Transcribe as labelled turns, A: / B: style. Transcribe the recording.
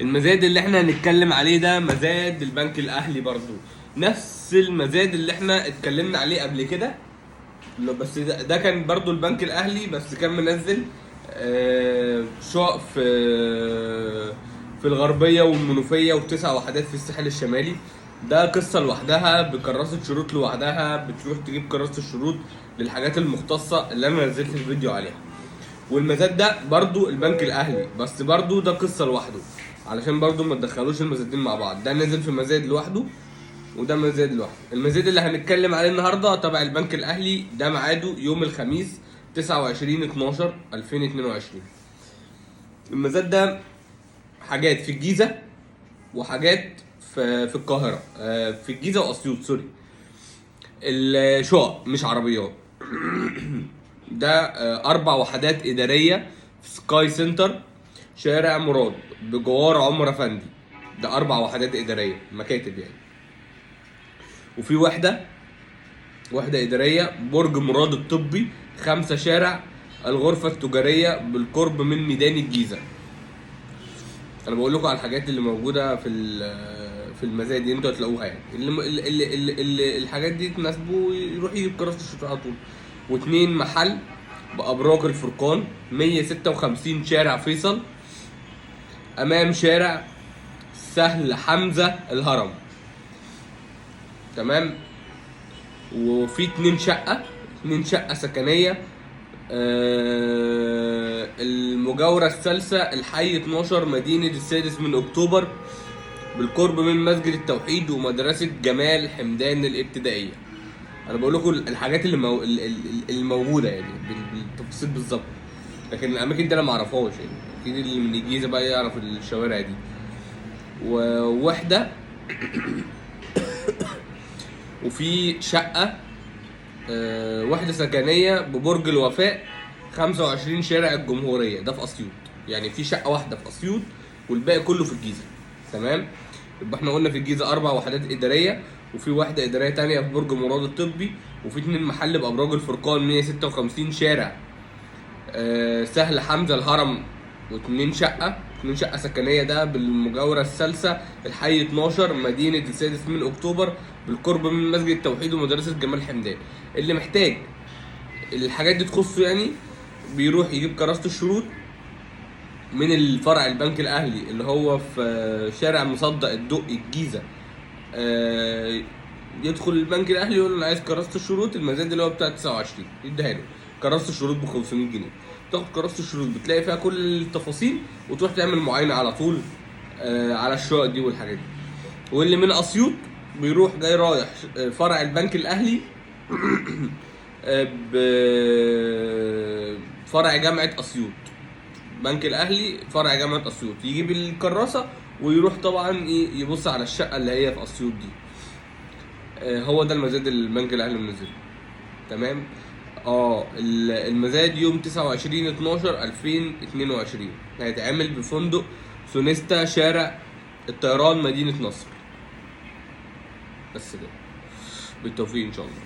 A: المزاد اللي احنا هنتكلم عليه ده مزاد البنك الاهلي برضو، نفس المزاد اللي احنا اتكلمنا عليه قبل كده. بس ده كان برضو البنك الاهلي، بس كان منزل شقق في الغربيه والمنوفيه وتسع وحدات في الساحل الشمالي. ده قصه لوحدها بكراسه شروط لوحدها، بتروح تجيب كراسه الشروط للحاجات المختصه اللي انا نزلت الفيديو عليها. والمزاد ده برضو البنك الاهلي، بس برضو ده قصه لوحده، علشان برضو ما تدخلوش المزادين مع بعض. ده نزل في مزاد لوحده وده مزاد لوحده. المزاد اللي هنتكلم عليه النهارده تبع البنك الاهلي، ده ميعاده يوم الخميس 29/12/2022. المزاد ده حاجات في الجيزه وحاجات في القاهره، في الجيزه واسيوط، سوري. الشقق مش عربيات. ده 4 وحدات اداريه في سكاي سنتر، شارع مراد، بجوار عمر افندي. ده 4 وحدات اداريه، مكاتب يعني. وفي وحده اداريه برج مراد الطبي، 5 شارع الغرفه التجاريه بالقرب من ميدان الجيزه. انا بقول لكم على الحاجات اللي موجوده في المزايا دي، انتوا هتلاقوها يعني. اللي الحاجات دي تناسبه يروح يجيب كراسه الشفاء على طول. و2 محل بابراج الفرقان، 156 شارع فيصل، امام شارع سهل حمزه الهرم. تمام. وفي 2 شقه سكنيه، المجاورة الثالثة، الحي 12، مدينة السادس من أكتوبر، بالقرب من مسجد التوحيد ومدرسة جمال حمدان الابتدائية. أنا بقول لكم الحاجات اللي موجودة يعني بالتفاصيل بالظبط، لكن الأماكن دي أنا معرفهاش يعني. أكيد اللي من الجيزة بقى يعرف الشوارع دي. ووحدة وفي شقة وحدة سكنية ببرج الوفاء، 25 شارع الجمهورية، ده في أسيوط. يعني في شقة واحدة في أسيوط والباقي كله في الجيزة. تمام. يبقى احنا قلنا في الجيزة 4 وحدات إدارية، وفي وحدة إدارية تانية في برج مراد الطبي، وفي 2 محل بأبراج الفرقان، 156 شارع سهل حمزة الهرم، و2 شقة 2 شقة سكنية، ده بالمجاورة الثالثة، الحي 12، مدينة السادس من أكتوبر، بالقرب من مسجد التوحيد ومدرسة جمال حمدان. اللي محتاج الحاجات دي تخصه يعني بيروح يجيب كراسة الشروط من الفرع البنك الأهلي اللي هو في شارع مصدق الدقي الجيزة. يدخل البنك الأهلي يقول له أنا عايز كراسة الشروط، المزاد اللي هو بتاع 29، يديها له. كراسة الشروط ب 500 جنيه. تاخد كراسة الشروط بتلاقي فيها كل التفاصيل، وتروح تعمل معاينة على طول على الشقق دي والحاجات دي. واللي من أسيوط بيروح جاي رايح فرع البنك الأهلي بفرع جامعة أسيوط. بنك الأهلي فرع جامعة أسيوط، يجيب الكراسة ويروح طبعا يبص على الشقة اللي هي في أسيوط دي. هو ده المزاد اللي البنك الأهلي منزله. تمام. المزاد يوم 29/12/2022 هيتعمل بفندق سونيستا، شارع الطيران، مدينة نصر. بس كده، بالتوفيق إن شاء الله.